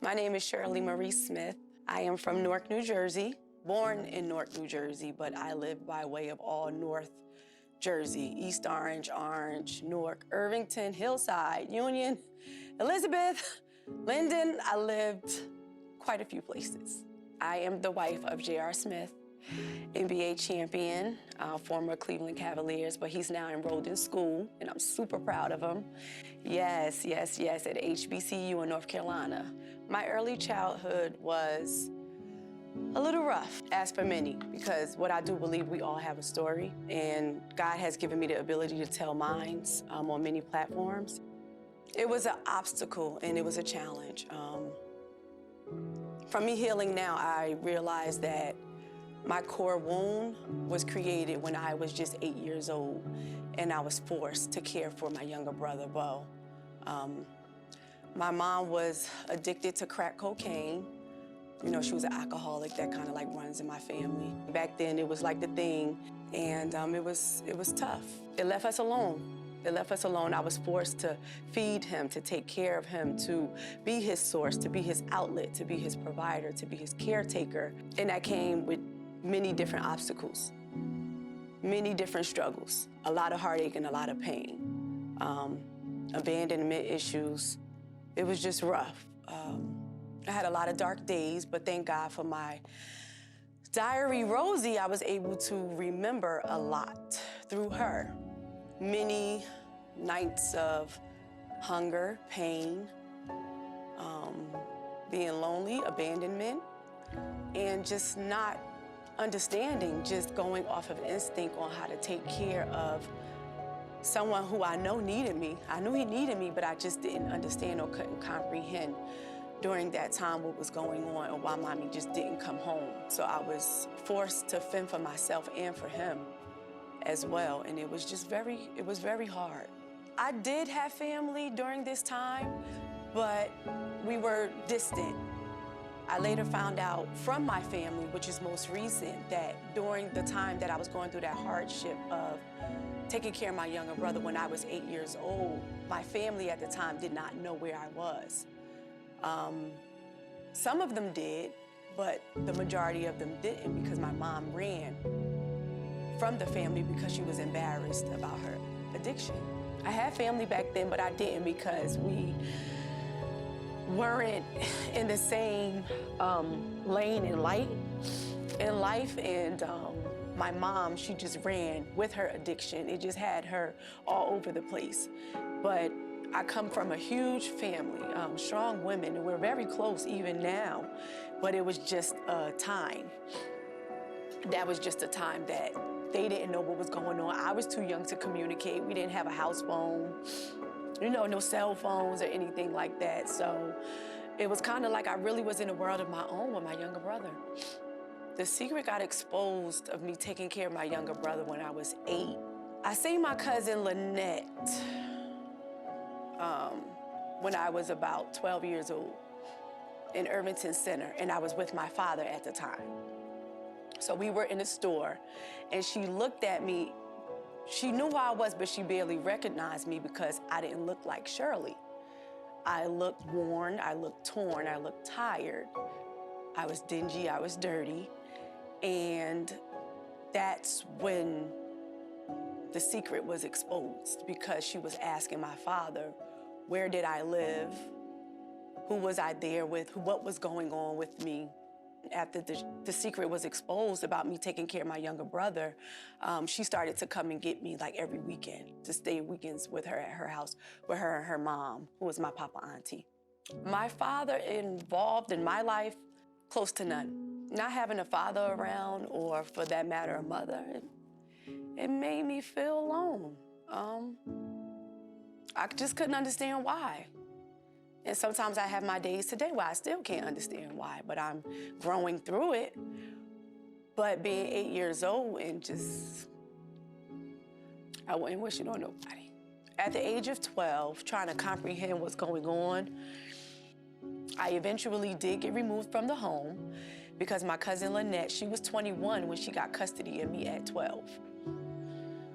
My name is Shirley Marie Smith. I am from Newark, New Jersey, born in Newark, New Jersey, but I live by way of all North Jersey, East Orange, Orange, Newark, Irvington, Hillside, Union, Elizabeth, Linden. I lived quite a few places. I am the wife of J.R. Smith, NBA champion, former Cleveland Cavaliers, but he's now enrolled in school, and I'm super proud of him. Yes, at HBCU in North Carolina. My early childhood was a little rough, as for many, because what I do believe we all have a story, and God has given me the ability to tell mine on many platforms. It was an obstacle, and it was a challenge. From me healing now, I realized that my core wound was created when I was just 8 years old, and I was forced to care for my younger brother, Bo. My mom was addicted to crack cocaine. You know, she was an alcoholic. That kind of like runs in my family. Back then, it was like the thing, and it was tough. It left us alone. It left us alone. I was forced to feed him, to take care of him, to be his source, to be his outlet, to be his provider, to be his caretaker. And that came with many different obstacles, many different struggles, a lot of heartache and a lot of pain, abandonment issues. It was just rough. I had a lot of dark days, but thank God for my diary, Rosie. I was able to remember a lot through her. Many nights of hunger, pain, being lonely, abandonment, and just not understanding, just going off of instinct on how to take care of someone who I know needed me. I knew he needed me, but I just didn't understand or couldn't comprehend during that time what was going on or why mommy just didn't come home. So I was forced to fend for myself and for him as well, and it was just very hard. I did have family during this time, but we were distant. I later found out from my family, which is most recent, that during the time that I was going through that hardship of taking care of my younger brother when I was 8 years old, my family at the time did not know where I was. Some of them did, but the majority of them didn't because my mom ran from the family because she was embarrassed about her addiction. I had family back then, but I didn't because we weren't in the same lane in life, and my mom, she just ran with her addiction. It just had her all over the place. But I come from a huge family, strong women, and we're very close even now, but it was just a time. That was just a time that they didn't know what was going on. I was too young to communicate. We didn't have a house phone, you know, no cell phones or anything like that. So it was kind of like I really was in a world of my own with my younger brother. The secret got exposed of me taking care of my younger brother when I was 8. I seen my cousin Lynette when I was about 12 years old in Irvington Center, and I was with my father at the time. So we were in a store, and she looked at me. She knew who I was, but she barely recognized me because I didn't look like Shirley. I looked worn, I looked torn, I looked tired. I was dingy, I was dirty. And that's when the secret was exposed, because she was asking my father, where did I live? Who was I there with? What was going on with me? After the secret was exposed about me taking care of my younger brother, she started to come and get me like every weekend, to stay weekends with her at her house, with her and her mom, who was my papa auntie. My father involved in my life, close to none. Not having a father around, or for that matter, a mother, it made me feel alone. I just couldn't understand why. And sometimes I have my days today where I still can't understand why, but I'm growing through it. But being 8 years old and just, I wouldn't wish it on nobody. At the age of 12, trying to comprehend what's going on, I eventually did get removed from the home because my cousin Lynette, she was 21 when she got custody of me at 12.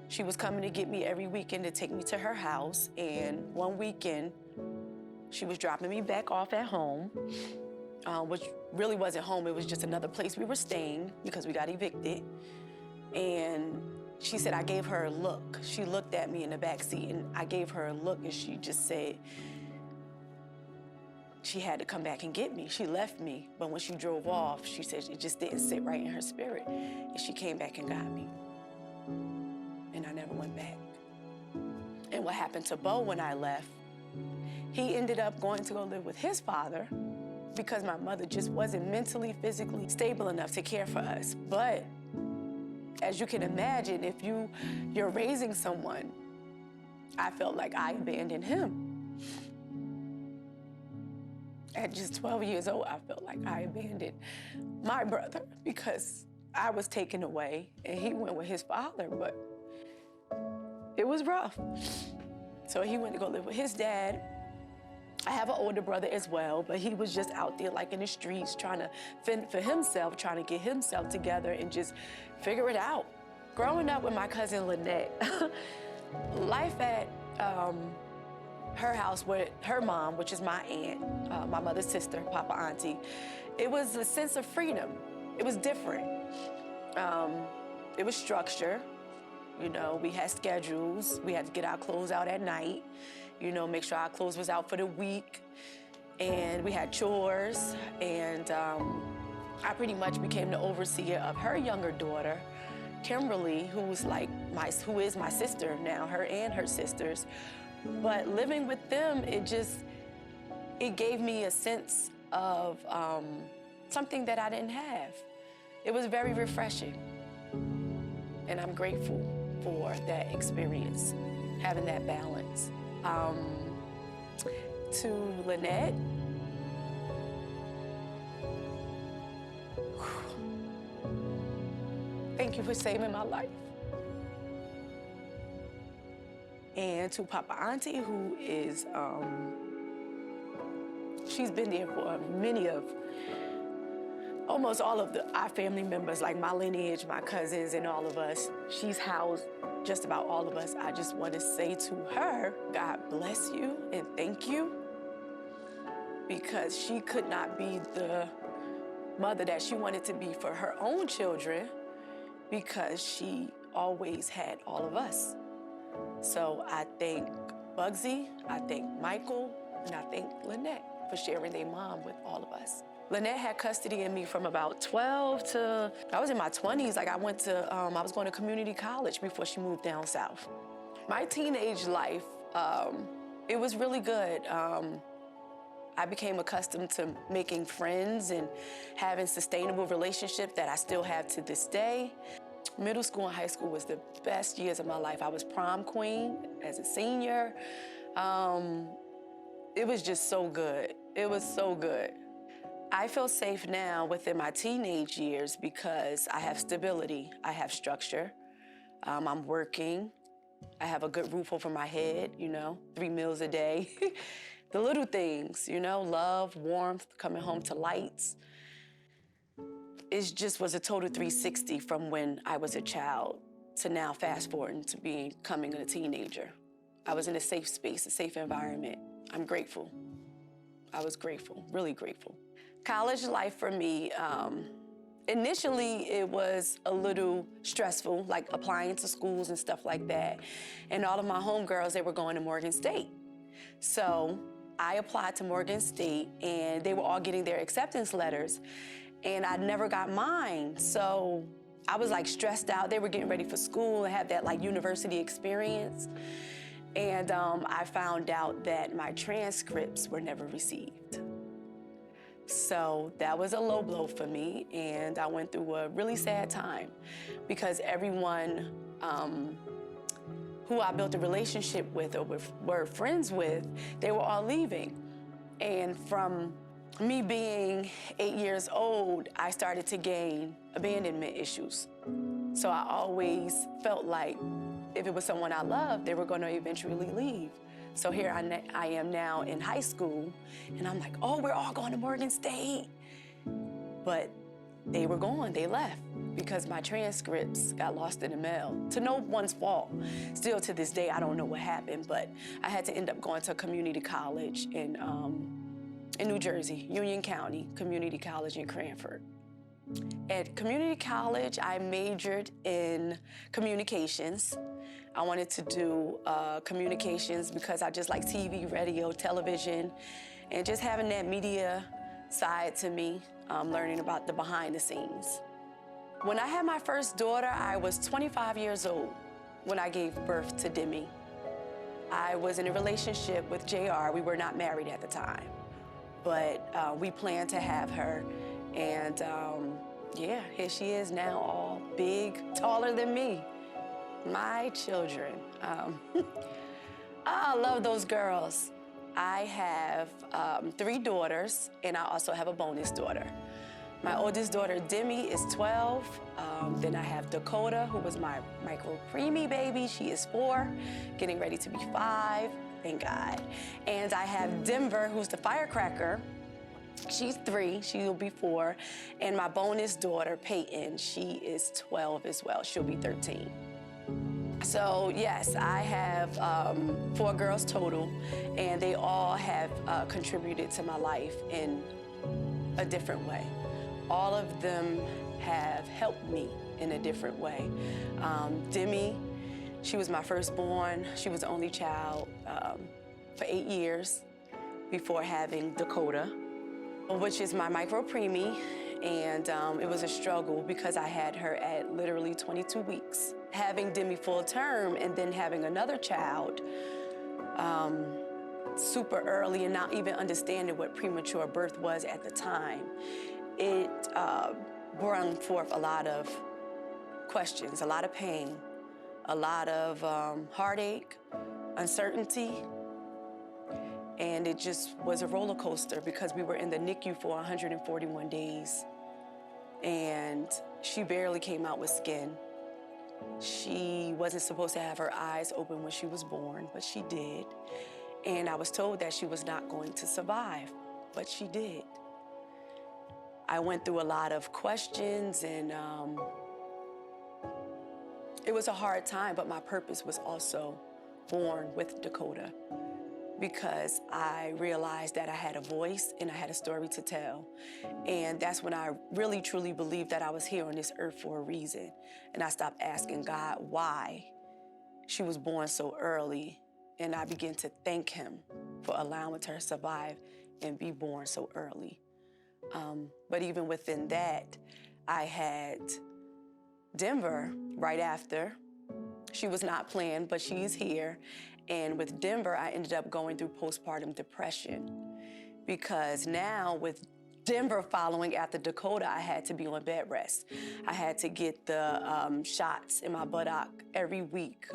She was coming to get me every weekend to take me to her house, and one weekend, she was dropping me back off at home, which really wasn't home. It was just another place we were staying because we got evicted. And she said, I gave her a look. She looked at me in the back seat, and I gave her a look, and she just said she had to come back and get me. She left me, but when she drove off, she said it just didn't sit right in her spirit. And she came back and got me. And I never went back. And what happened to Bo when I left, he ended up going to go live with his father because my mother just wasn't mentally, physically stable enough to care for us. But as you can imagine, if you're raising someone, I felt like I abandoned him. At just 12 years old, I felt like I abandoned my brother because I was taken away and he went with his father, but it was rough. So he went to go live with his dad. I have an older brother as well, but he was just out there like in the streets trying to fend for himself, trying to get himself together and just figure it out. Growing up with my cousin Lynette, life at her house with her mom, which is my aunt, my mother's sister, Papa Auntie, it was a sense of freedom. It was different. It was structure. You know, we had schedules. We had to get our clothes out at night, you know, make sure our clothes was out for the week. And we had chores. And I pretty much became the overseer of her younger daughter, Kimberly, who is my sister now, her and her sisters. But living with them, it gave me a sense of something that I didn't have. It was very refreshing. And I'm grateful for that experience, having that balance. To Lynette, thank you for saving my life. And to Papa Auntie, who is, she's been there for almost all of our family members, like my lineage, my cousins, and all of us. She's housed just about all of us. I just want to say to her, God bless you and thank you, because she could not be the mother that she wanted to be for her own children because she always had all of us. So I thank Bugsy, I thank Michael, and I thank Lynette for sharing their mom with all of us. Lynette had custody of me from about 12 to, I was in my 20s. Like I was going to community college before she moved down south. My teenage life, it was really good. I became accustomed to making friends and having sustainable relationships that I still have to this day. Middle school and high school was the best years of my life. I was prom queen as a senior. It was just so good. It was so good. I feel safe now within my teenage years because I have stability, I have structure, I'm working, I have a good roof over my head, 3 meals a day. The little things, love, warmth, coming home to lights. It just was a total 360 from when I was a child to now fast forwarding to becoming a teenager. I was in a safe space, a safe environment. I'm grateful. I was grateful, really grateful. College life for me, initially it was a little stressful, like applying to schools and stuff like that. And all of my homegirls, they were going to Morgan State. So I applied to Morgan State and they were all getting their acceptance letters and I never got mine. So I was like stressed out. They were getting ready for school and have that like university experience. And I found out that my transcripts were never received. So that was a low blow for me, and I went through a really sad time because everyone who I built a relationship with or were friends with, they were all leaving. And from me being 8 years old, I started to gain abandonment issues. So I always felt like if it was someone I loved, they were going to eventually leave. So here I am now in high school, and I'm like, oh, we're all going to Morgan State. But they were gone, they left, because my transcripts got lost in the mail. To no one's fault. Still to this day, I don't know what happened, but I had to end up going to community college and in New Jersey, Union County Community College in Cranford. At community college, I majored in communications. I wanted to do communications because I just like TV, radio, television, and just having that media side to me, learning about the behind the scenes. When I had my first daughter, I was 25 years old when I gave birth to Demi. I was in a relationship with JR. We were not married at the time, but we planned to have her. And yeah, here she is now, all big, taller than me. My children. I love those girls. I have 3 daughters, and I also have a bonus daughter. My oldest daughter, Demi, is 12. Then I have Dakota, who was my micro preemie baby. She is 4, getting ready to be 5, thank God. And I have Denver, who's the firecracker. She's 3, she will be 4. And my bonus daughter, Peyton, she is 12 as well. She'll be 13. So yes, I have 4 girls total, and they all have contributed to my life in a different way. All of them have helped me in a different way. Demi, she was my firstborn. She was the only child for 8 years before having Dakota, which is my micro preemie, and it was a struggle because I had her at literally 22 weeks. Having Demi full term and then having another child super early and not even understanding what premature birth was at the time, it brought forth a lot of questions, a lot of pain, a lot of heartache, uncertainty. And it just was a roller coaster because we were in the NICU for 141 days. And she barely came out with skin. She wasn't supposed to have her eyes open when she was born, but she did. And I was told that she was not going to survive, but she did. I went through a lot of questions, and it was a hard time, but my purpose was also born with Dakota, because I realized that I had a voice and I had a story to tell. And that's when I really, truly believed that I was here on this earth for a reason. And I stopped asking God why she was born so early. And I began to thank him for allowing her to survive and be born so early. But even within that, I had Denver right after. She was not planned, but she's here. And with Denver, I ended up going through postpartum depression, because now with Denver following after Dakota, I had to be on bed rest. I had to get the shots in my buttock every week.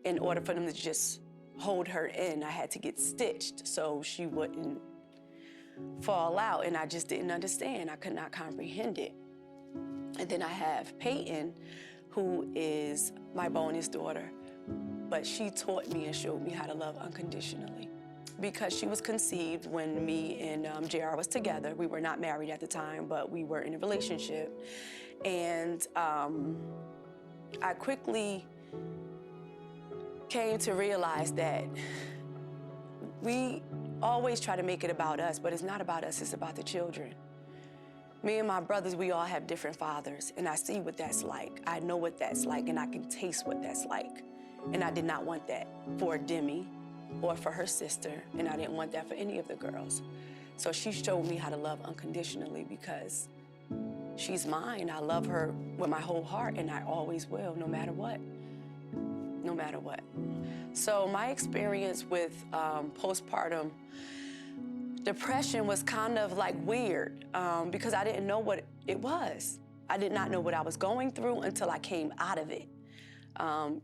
In order for them to just hold her in, I had to get stitched so she wouldn't fall out, and I just didn't understand. I could not comprehend it. And then I have Peyton, who is my bonus daughter, but she taught me and showed me how to love unconditionally, because she was conceived when me and JR was together. We were not married at the time, but we were in a relationship. And I quickly came to realize that we always try to make it about us, but it's not about us, it's about the children. Me and my brothers, we all have different fathers, and I see what that's like. I know what that's like, and I can taste what that's like. And I did not want that for Demi or for her sister, and I didn't want that for any of the girls. So she showed me how to love unconditionally, because she's mine. I love her with my whole heart, and I always will, no matter what. No matter what. So my experience with postpartum depression was kind of like weird, because I didn't know what it was. I did not know what I was going through until I came out of it.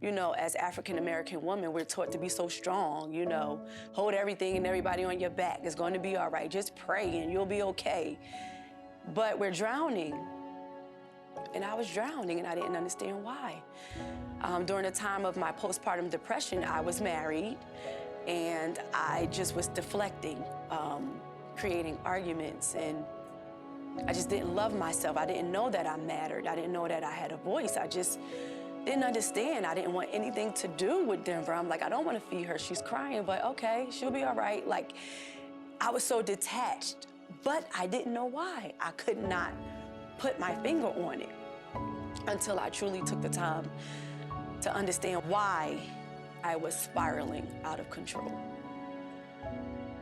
You know, as African-American women, we're taught to be so strong, you know, hold everything and everybody on your back. It's going to be all right. Just pray and you'll be okay. But we're drowning. And I was drowning, and I didn't understand why. During the time of my postpartum depression, I was married, and I just was deflecting, creating arguments, and I just didn't love myself. I didn't know that I mattered. I didn't know that I had a voice. I just didn't understand. I didn't want anything to do with Denver. I'm like, I don't want to feed her. She's crying, but okay, she'll be all right. Like, I was so detached, but I didn't know why. I could not put my finger on it until I truly took the time to understand why I was spiraling out of control.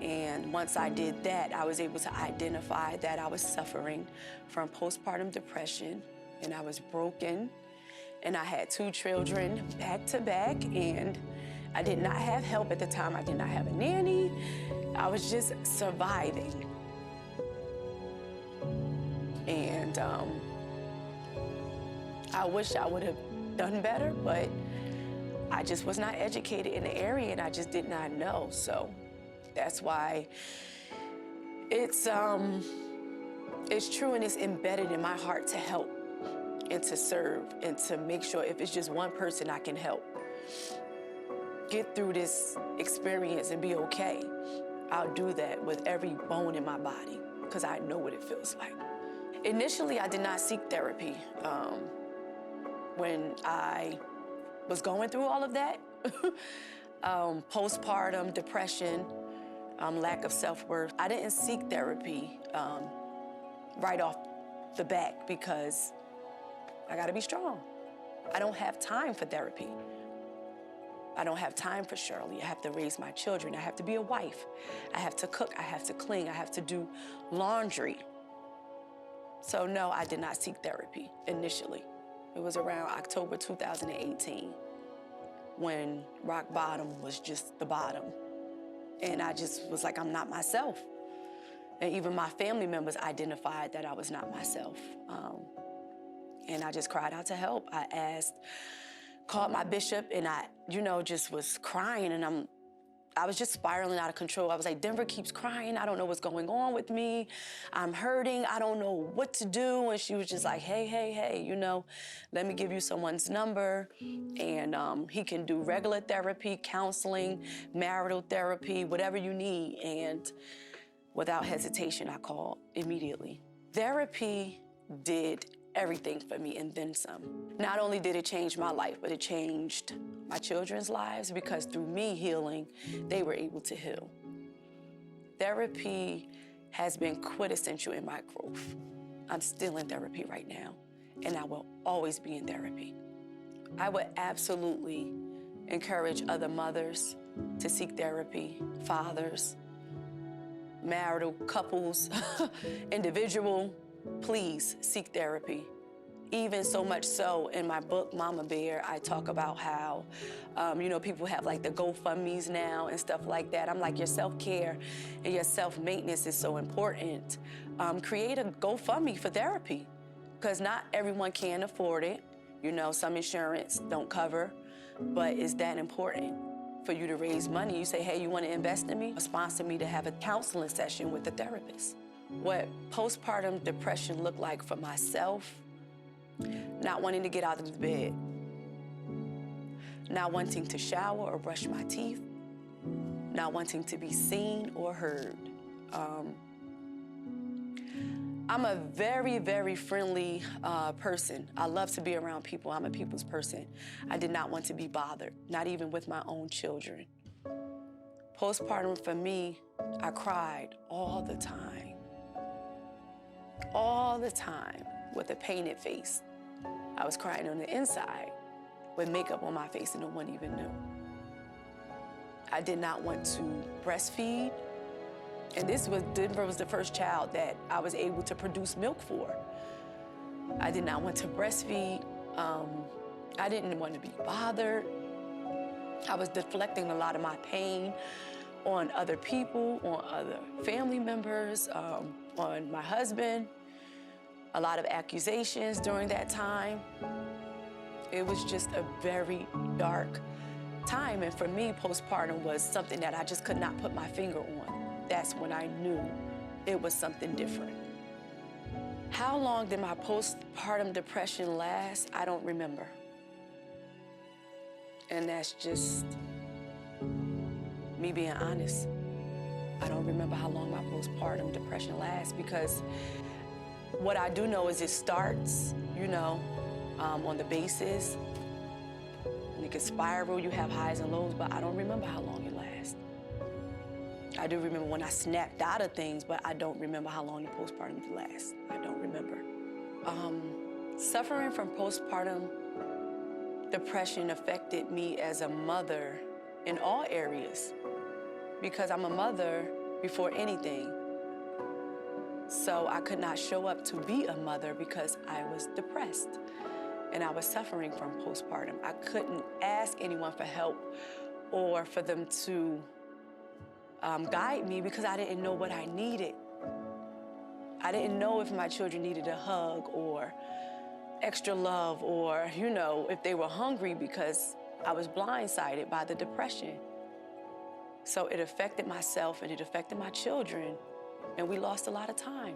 And once I did that, I was able to identify that I was suffering from postpartum depression, and I was broken, and I had 2 children back to back, and I did not have help at the time. I did not have a nanny. I was just surviving. And I wish I would have done better, but I just was not educated in the area, and I just did not know. So that's why it's true, and it's embedded in my heart to help and to serve and to make sure if it's just one person I can help get through this experience and be okay, I'll do that with every bone in my body because I know what it feels like. Initially, I did not seek therapy. When I was going through all of that, postpartum depression, lack of self-worth, I didn't seek therapy right off the bat because I gotta be strong. I don't have time for therapy. I don't have time for Shirley. I have to raise my children. I have to be a wife. I have to cook. I have to clean. I have to do laundry. So no, I did not seek therapy initially. It was around October 2018 when rock bottom was just the bottom. And I just was like, I'm not myself. And even my family members identified that I was not myself. And I just cried out to help. I called my bishop, and I, just was crying, and I was just spiraling out of control. I was like, Denver keeps crying. I don't know what's going on with me. I'm hurting. I don't know what to do. And she was just like, hey, let me give you someone's number. And he can do regular therapy, counseling, marital therapy, whatever you need. And without hesitation, I called immediately. Therapy did everything for me and then some. Not only did it change my life, but it changed my children's lives because through me healing, they were able to heal. Therapy has been quintessential in my growth. I'm still in therapy right now, and I will always be in therapy. I would absolutely encourage other mothers to seek therapy, fathers, marital couples, individual. Please seek therapy. Even so much so in my book, Mama Bear, I talk about how, people have like the GoFundMes now and stuff like that. I'm like, your self-care and your self-maintenance is so important. Create a GoFundMe for therapy because not everyone can afford it. Some insurance don't cover, but it's that important for you to raise money. You say, hey, you want to invest in me? Sponsor me to have a counseling session with a therapist. What postpartum depression looked like for myself, not wanting to get out of the bed, not wanting to shower or brush my teeth, not wanting to be seen or heard. I'm a very, very friendly person. I love to be around people. I'm a people's person. I did not want to be bothered, not even with my own children. Postpartum for me, I cried all the time with a painted face. I was crying on the inside with makeup on my face and no one even knew. I did not want to breastfeed. And Denver was the first child that I was able to produce milk for. I did not want to breastfeed. I didn't want to be bothered. I was deflecting a lot of my pain on other people, on other family members, on my husband. A lot of accusations during that time. It was just a very dark time. And for me, postpartum was something that I just could not put my finger on. That's when I knew it was something different. How long did my postpartum depression last? I don't remember. And that's just me being honest. I don't remember how long my postpartum depression lasts because what I do know is it starts, on the basis. And it can spiral, you have highs and lows, but I don't remember how long it lasts. I do remember when I snapped out of things, but I don't remember how long the postpartum lasts. I don't remember. Suffering from postpartum depression affected me as a mother in all areas because I'm a mother before anything. So I could not show up to be a mother because I was depressed and I was suffering from postpartum. I couldn't ask anyone for help or for them to guide me because I didn't know what I needed. I didn't know if my children needed a hug or extra love or, you know, if they were hungry because I was blindsided by the depression. So it affected myself and it affected my children, and we lost a lot of time.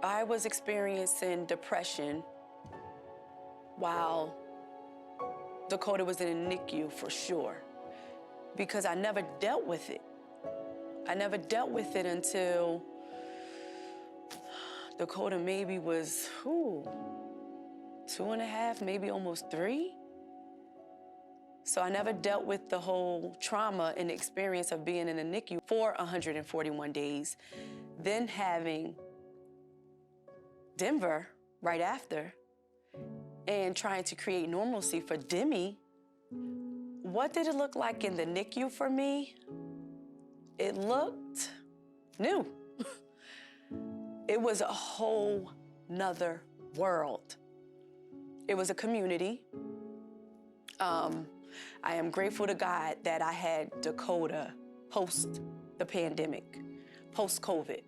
I was experiencing depression while Dakota was in a NICU for sure, because I never dealt with it. I never dealt with it until Dakota maybe was, 2.5, maybe almost 3. So I never dealt with the whole trauma and experience of being in a NICU for 141 days, then having Denver right after, and trying to create normalcy for Demi. What did it look like in the NICU for me? It looked new. It was a whole nother world. It was a community. I am grateful to God that I had Dakota post the pandemic, post-COVID,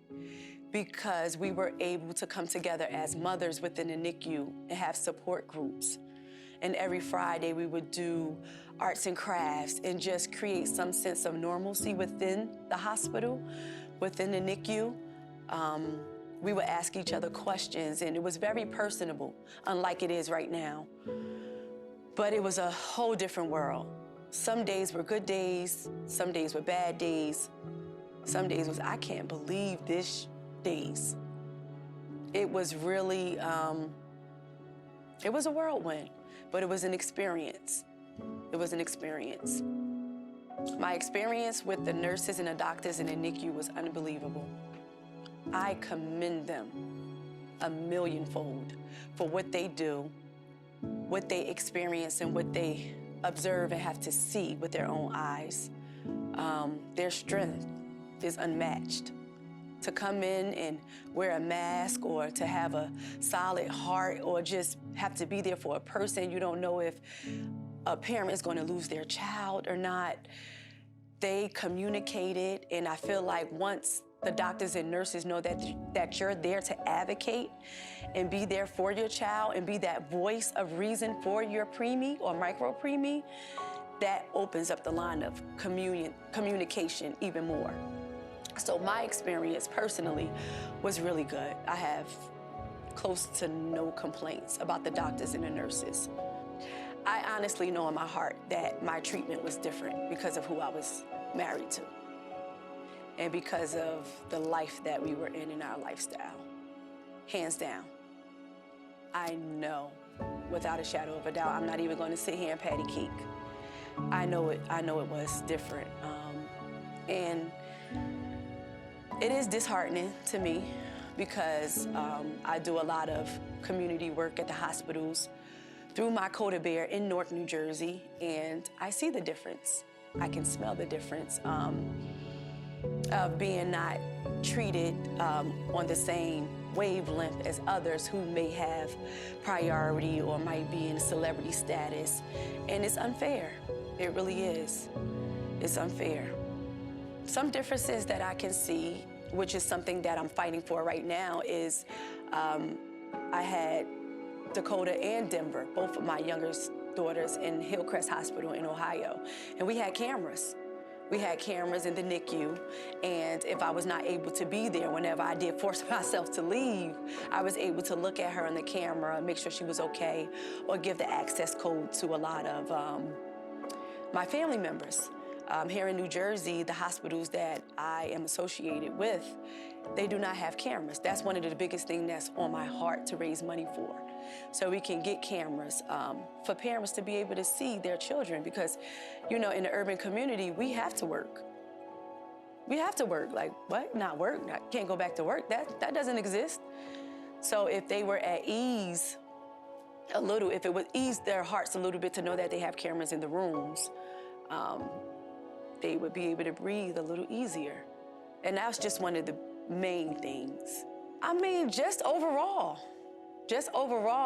because we were able to come together as mothers within the NICU and have support groups. And every Friday we would do arts and crafts and just create some sense of normalcy within the hospital, within the NICU. We would ask each other questions, and it was very personable, unlike it is right now. But it was a whole different world. Some days were good days, some days were bad days. Some days was, I can't believe this days. It was really, it was a whirlwind, but it was an experience. It was an experience. My experience with the nurses and the doctors in the NICU was unbelievable. I commend them a millionfold for what they do, what they experience, and what they observe and have to see with their own eyes. Their strength is unmatched. To come in and wear a mask, or to have a solid heart, or just have to be there for a person you don't know if a parent is going to lose their child or not. They communicated, and I feel like once the doctors and nurses know that you're there to advocate and be there for your child and be that voice of reason for your preemie or micro preemie, that opens up the line of communication even more. So my experience personally was really good. I have close to no complaints about the doctors and the nurses. I honestly know in my heart that my treatment was different because of who I was married to and because of the life that we were in our lifestyle. Hands down. I know without a shadow of a doubt, I'm not even going to sit here and patty cake. I know it was different. And it is disheartening to me because I do a lot of community work at the hospitals through my Coda Bear in Newark, New Jersey, and I see the difference. I can smell the difference of being not treated on the same wavelength as others who may have priority or might be in celebrity status. And it's unfair. It really is. It's unfair. Some differences that I can see, which is something that I'm fighting for right now, is I had Dakota and Denver, both of my youngest daughters, in Hillcrest Hospital in Ohio, and we had cameras. We had cameras in the NICU, and if I was not able to be there, whenever I did force myself to leave, I was able to look at her on the camera, make sure she was okay, or give the access code to a lot of my family members. Here in New Jersey, the hospitals that I am associated with, they do not have cameras. That's one of the biggest things that's on my heart to raise money for. So we can get cameras for parents to be able to see their children, because, you know, in the urban community, we have to work. We have to work. Like, what? Not work? I can't go back to work. That doesn't exist. So if they were at ease a little, if it would ease their hearts a little bit to know that they have cameras in the rooms, they would be able to breathe a little easier. And that's just one of the main things. I mean, just overall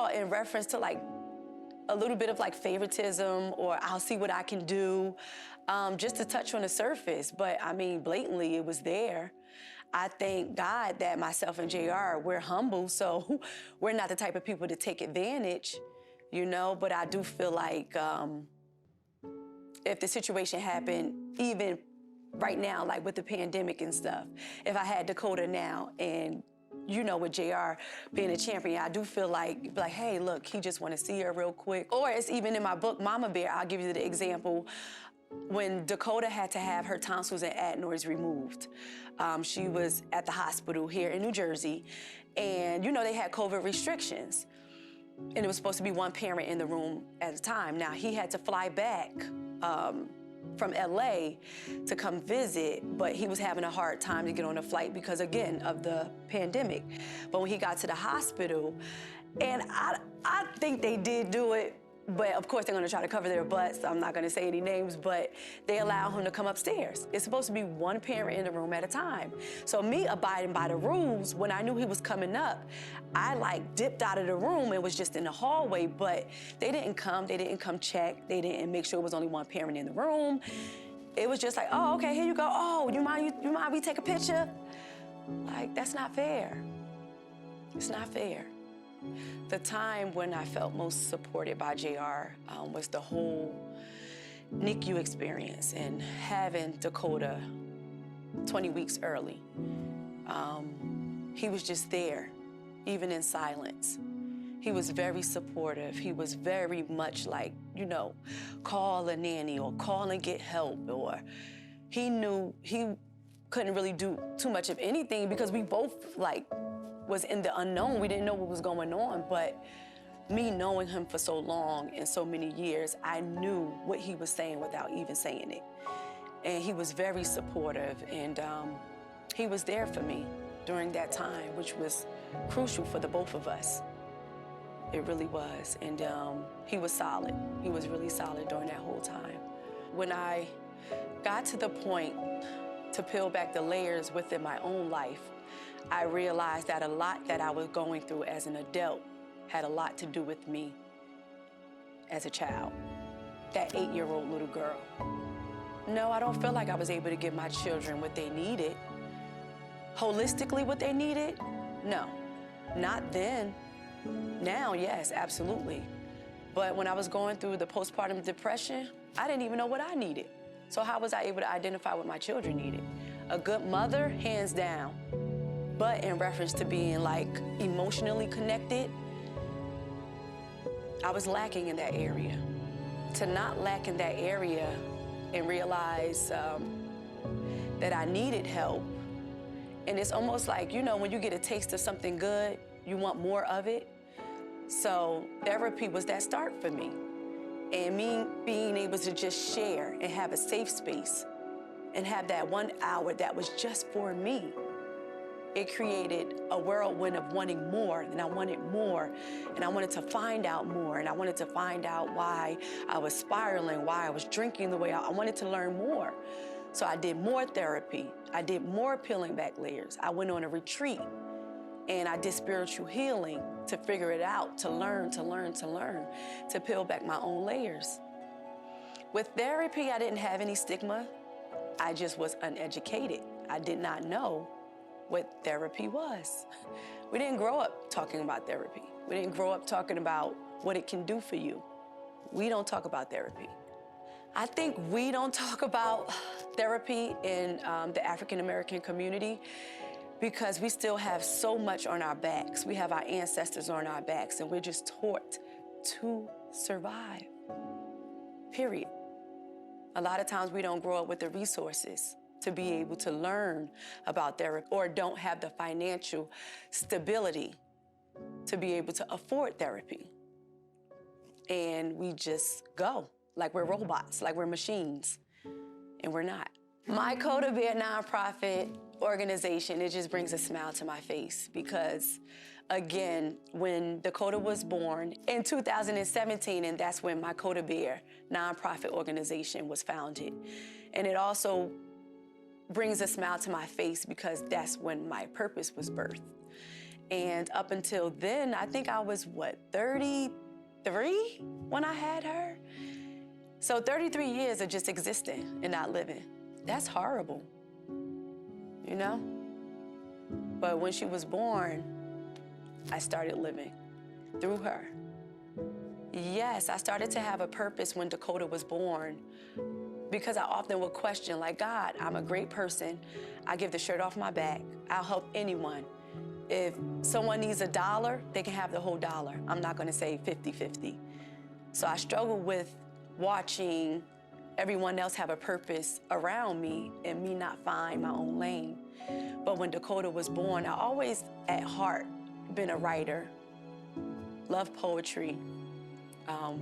in reference to like a little bit of like favoritism, or I'll see what I can do, just to touch on the surface. But I mean, blatantly, it was there. I thank God that myself and JR, we're humble, so we're not the type of people to take advantage, you know, but I do feel like if the situation happened, even right now, like with the pandemic and stuff, if I had Dakota now and, you know, with JR being a champion, I do feel like, hey, look, he just want to see her real quick. Or it's even in my book, Mama Bear, I'll give you the example. When Dakota had to have her tonsils and adenoids removed, she was at the hospital here in New Jersey, and you know they had COVID restrictions, and it was supposed to be one parent in the room at a time. Now he had to fly back from LA to come visit, but he was having a hard time to get on a flight because, again, of the pandemic. But when he got to the hospital, and I think they did do it, but of course they're gonna try to cover their butts. I'm not gonna say any names, but they allow him to come upstairs. It's supposed to be one parent in the room at a time. So me abiding by the rules, when I knew he was coming up, I like dipped out of the room and was just in the hallway, but they didn't come check. They didn't make sure it was only one parent in the room. It was just like, oh, okay, here you go. Oh, you mind we take a picture? Like, that's not fair. It's not fair. The time when I felt most supported by JR was the whole NICU experience and having Dakota 20 weeks early. He was just there, even in silence. He was very supportive. He was very much like, you know, call a nanny or call and get help, or he knew he couldn't really do too much of anything because we both like was in the unknown. We didn't know what was going on, but me knowing him for so long and so many years, I knew what he was saying without even saying it. And he was very supportive, and he was there for me during that time, which was crucial for the both of us. It really was, and he was solid. He was really solid during that whole time. When I got to the point to peel back the layers within my own life, I realized that a lot that I was going through as an adult had a lot to do with me as a child, that 8-year-old little girl. No, I don't feel like I was able to give my children what they needed. Holistically what they needed? No, not then. Now, yes, absolutely. But when I was going through the postpartum depression, I didn't even know what I needed. So how was I able to identify what my children needed? A good mother, hands down. But in reference to being like emotionally connected, I was lacking in that area. To not lack in that area and realize that I needed help. And it's almost like, you know, when you get a taste of something good, you want more of it. So therapy was that start for me. And me being able to just share and have a safe space and have that 1 hour that was just for me. It created a whirlwind of wanting more, and I wanted more, and I wanted to find out more, and I wanted to find out why I was spiraling, why I was drinking the way I wanted to learn more. So I did more therapy. I did more peeling back layers. I went on a retreat, and I did spiritual healing to figure it out, to learn, to peel back my own layers. With therapy, I didn't have any stigma. I just was uneducated. I did not know what therapy was. We didn't grow up talking about therapy. We didn't grow up talking about what it can do for you. We don't talk about therapy. I think we don't talk about therapy in the African American community because we still have so much on our backs. We have our ancestors on our backs, and we're just taught to survive, period. A lot of times we don't grow up with the resources to be able to learn about therapy, or don't have the financial stability to be able to afford therapy. And we just go like we're robots, like we're machines, and we're not. My Coda Bear nonprofit organization, it just brings a smile to my face because, again, when Dakota was born in 2017, and that's when my Coda Bear nonprofit organization was founded. And it also brings a smile to my face because that's when my purpose was birthed. And up until then, I think I was, 33 when I had her? So 33 years of just existing and not living. That's horrible, you know? But when she was born, I started living through her. Yes, I started to have a purpose when Dakota was born because I often would question, like, God, I'm a great person. I give the shirt off my back. I'll help anyone. If someone needs $1, they can have the whole dollar. I'm not gonna say 50-50. So I struggle with watching everyone else have a purpose around me and me not find my own lane. But when Dakota was born, I always at heart been a writer, love poetry,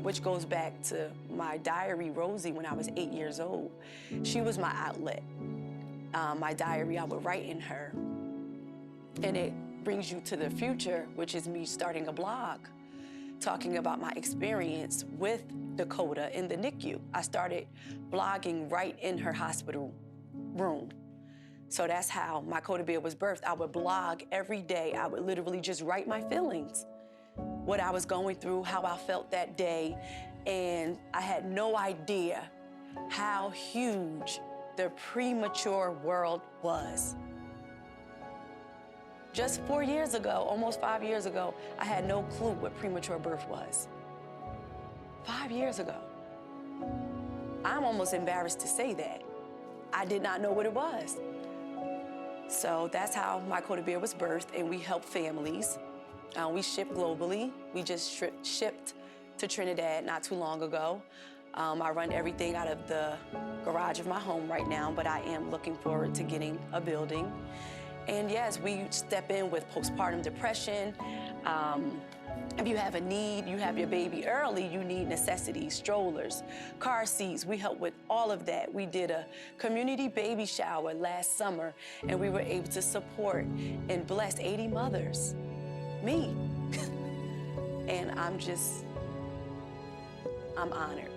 which goes back to my diary, Rosie, when I was 8 years old. She was my outlet. My diary, I would write in her. And it brings you to the future, which is me starting a blog, talking about my experience with Dakota in the NICU. I started blogging right in her hospital room. So that's how my Coda Bear was birthed. I would blog every day. I would literally just write my feelings, what I was going through, how I felt that day. And I had no idea how huge the premature world was. Just 4 years ago, almost 5 years ago, I had no clue what premature birth was. 5 years ago. I'm almost embarrassed to say that. I did not know what it was. So that's how my Coda Bear was birthed, and we help families. We ship globally. We just shipped to Trinidad not too long ago. I run everything out of the garage of my home right now, but I am looking forward to getting a building. And yes, we step in with postpartum depression. If you have a need, you have your baby early, you need necessities, strollers, car seats. We help with all of that. We did a community baby shower last summer, and we were able to support and bless 80 mothers, me. And I'm honored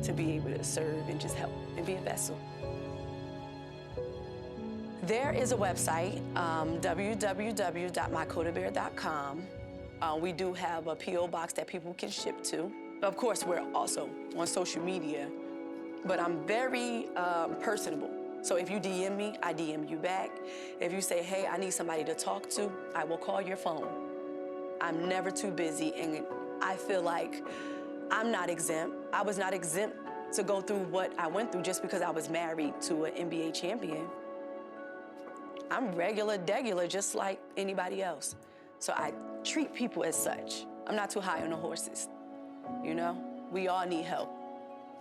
to be able to serve and just help and be a vessel. There is a website, www.mycodabear.com. We do have a P.O. box that people can ship to. Of course, we're also on social media, but I'm very personable. So if you DM me, I DM you back. If you say, hey, I need somebody to talk to, I will call your phone. I'm never too busy, and I feel like I'm not exempt. I was not exempt to go through what I went through just because I was married to an NBA champion. I'm regular, just like anybody else. So I treat people as such. I'm not too high on the horses, you know? We all need help.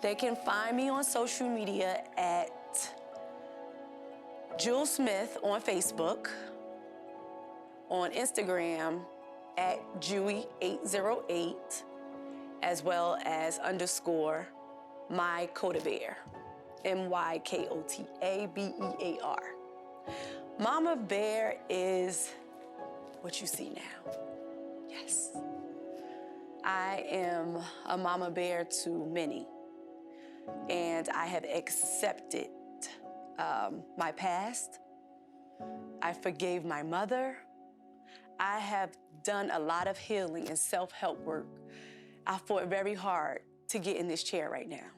They can find me on social media at Jewel Smith on Facebook, on Instagram at Jewy808, as well as _ my Coda Bear, MYKOTABEAR. Mama Bear is what you see now. Yes. I am a mama bear to many, and I have accepted my past. I forgave my mother. I have done a lot of healing and self-help work. I fought very hard to get in this chair right now,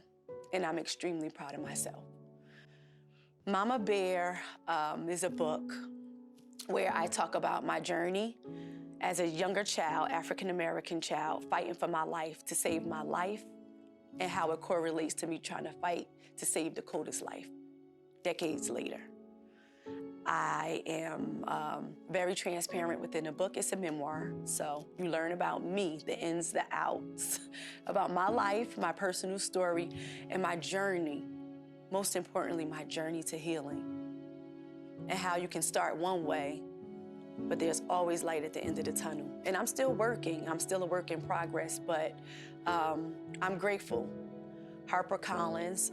and I'm extremely proud of myself. Mama Bear is a book where I talk about my journey as a younger child, African-American child, fighting for my life to save my life, and how it correlates to me trying to fight to save Dakota's life decades later. I am very transparent within the book. It's a memoir, so you learn about me, the ins, the outs, about my life, my personal story, and my journey. Most importantly, my journey to healing, and how you can start one way, but there's always light at the end of the tunnel. And I'm still working. I'm still a work in progress, but I'm grateful. HarperCollins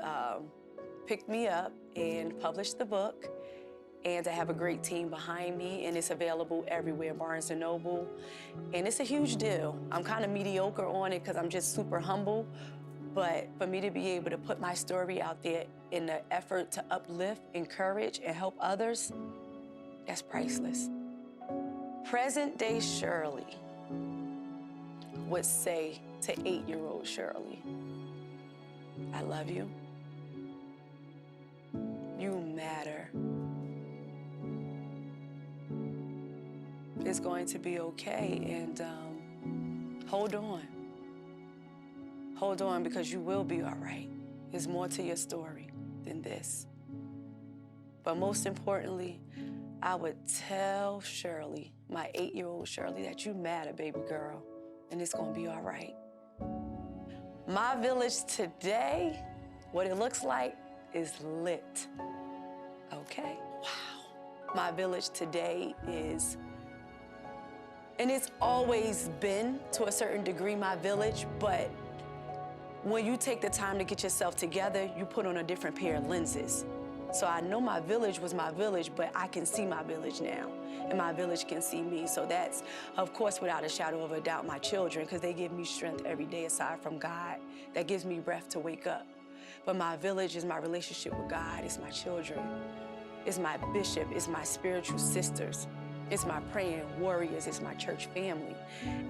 picked me up and published the book. And I have a great team behind me, and it's available everywhere, Barnes & Noble. And it's a huge deal. I'm kind of mediocre on it because I'm just super humble. But for me to be able to put my story out there in the effort to uplift, encourage, and help others, that's priceless. Present day Shirley would say to 8-year-old Shirley, I love you. You matter. It's going to be okay, and hold on. Hold on, because you will be all right. There's more to your story than this. But most importantly, I would tell Shirley, my 8-year-old Shirley, that you matter, baby girl, and it's gonna be all right. My village today, what it looks like, is lit, okay? Wow. My village today is, and it's always been, to a certain degree, my village, but when you take the time to get yourself together, you put on a different pair of lenses. So I know my village was my village, but I can see my village now, and my village can see me. So that's, of course, without a shadow of a doubt, my children, because they give me strength every day aside from God. That gives me breath to wake up. But my village is my relationship with God. It's my children. It's my bishop. It's my spiritual sisters. It's my praying warriors. It's my church family.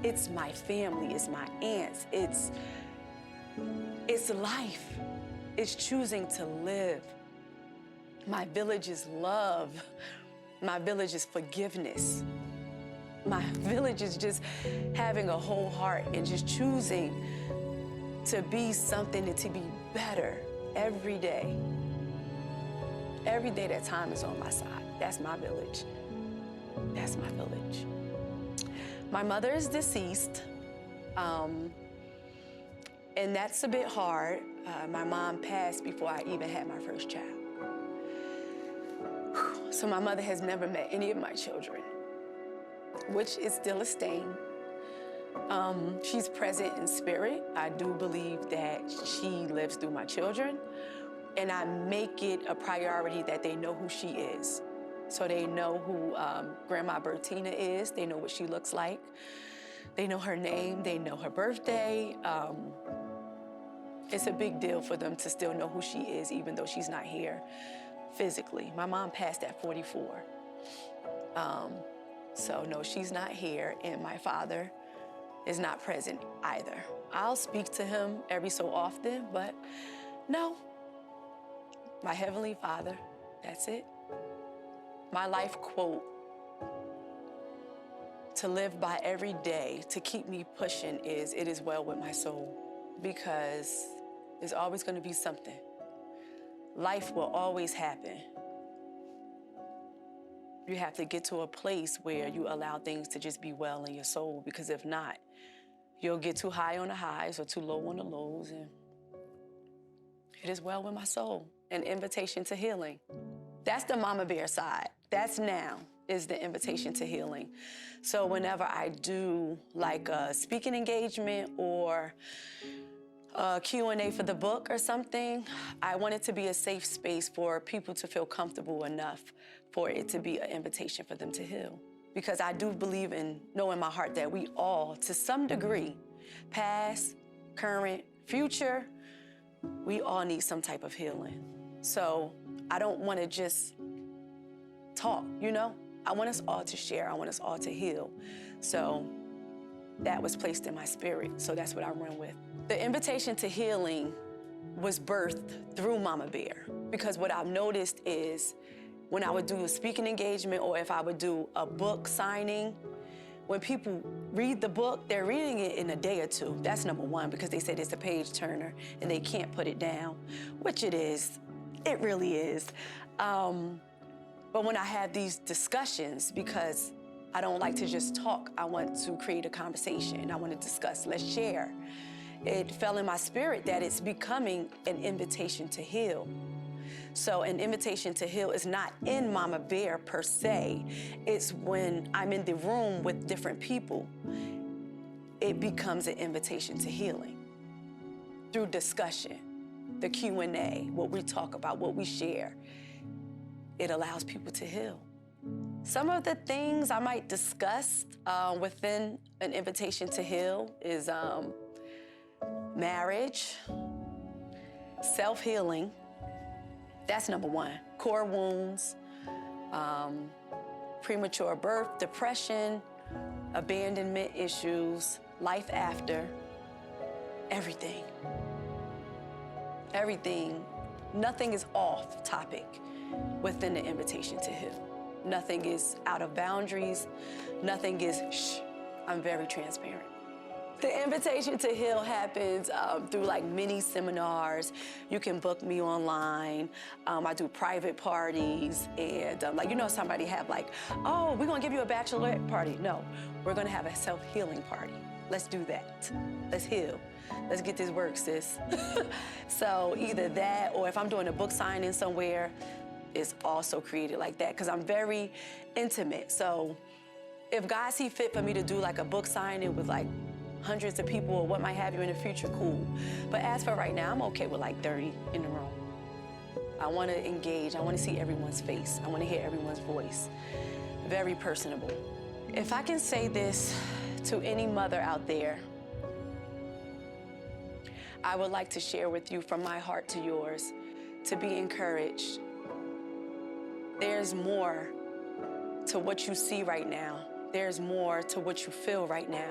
It's my family. It's my aunts. It's life. It's choosing to live. My village is love. My village is forgiveness. My village is just having a whole heart and just choosing to be something and to be better every day. Every day that time is on my side. That's my village. That's my village. My mother is deceased. And that's a bit hard. My mom passed before I even had my first child. So my mother has never met any of my children, which is still a stain. She's present in spirit. I do believe that she lives through my children, and I make it a priority that they know who she is. So they know who Grandma Bertina is. They know what she looks like. They know her name. They know her birthday. It's a big deal for them to still know who she is, even though she's not here physically. My mom passed at 44. So no, she's not here, and my father is not present either. I'll speak to him every so often, but no. My Heavenly Father, that's it. My life quote to live by every day, to keep me pushing, is, it is well with my soul, because there's always going to be something. Life will always happen. You have to get to a place where you allow things to just be well in your soul, because if not, you'll get too high on the highs or too low on the lows, and it is well with my soul. An invitation to healing. That's the mama bear side. That's now, is the invitation to healing. So whenever I do like a speaking engagement or a Q&A for the book or something, I want it to be a safe space for people to feel comfortable enough for it to be an invitation for them to heal. Because I do believe and know in my heart that we all, to some degree, past, current, future, we all need some type of healing. So I don't want to just talk, you know? I want us all to share. I want us all to heal. So that was placed in my spirit. So that's what I run with. The invitation to healing was birthed through Mama Bear, because what I've noticed is when I would do a speaking engagement or if I would do a book signing, when people read the book, they're reading it in a day or two. That's number one, because they said it's a page turner and they can't put it down, which it is. It really is. But when I have these discussions, because I don't like to just talk, I want to create a conversation. I want to discuss, let's share. It fell in my spirit that it's becoming an invitation to heal. So an invitation to heal is not in Mama Bear per se. It's when I'm in the room with different people, it becomes an invitation to healing through discussion. the Q&A, what we talk about, what we share, it allows people to heal. Some of the things I might discuss within an invitation to heal is marriage, self-healing. That's number one. Core wounds, premature birth, depression, abandonment issues, life after, everything. Everything. Nothing is off topic within the invitation to heal. Nothing is out of boundaries. Nothing is shh. I'm very transparent. The invitation to heal happens through like mini seminars. You can book me online. I do private parties, and like, you know, somebody have like, oh, we're gonna give you a bachelorette party. No, we're gonna have a self-healing party. Let's do that. Let's heal. Let's get this work, sis. So either that, or if I'm doing a book signing somewhere, it's also created like that, because I'm very intimate. So if God see fit for me to do like a book signing with like hundreds of people or what might have you in the future, cool. But as for right now, I'm okay with like 30 in the room. I want to engage. I want to see everyone's face. I want to hear everyone's voice. Very personable. If I can say this to any mother out there, I would like to share with you from my heart to yours to be encouraged. There's more to what you see right now. There's more to what you feel right now.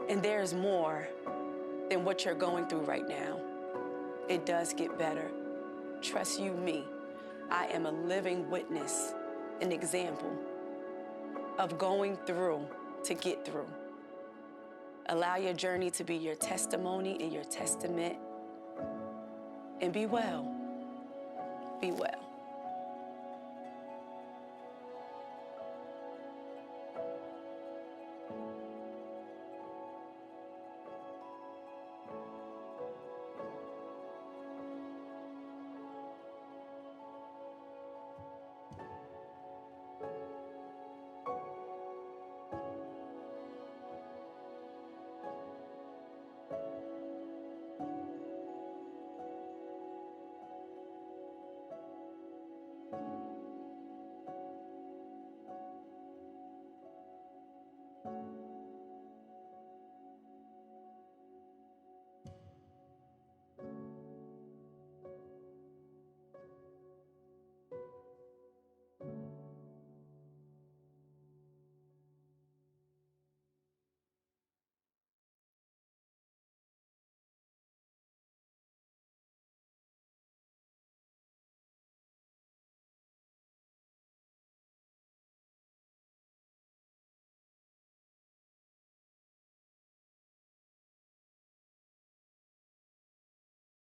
And there's more than what you're going through right now. It does get better. Trust you me. I am a living witness, an example of going through to get through. Allow your journey to be your testimony and your testament. And be well. Be well.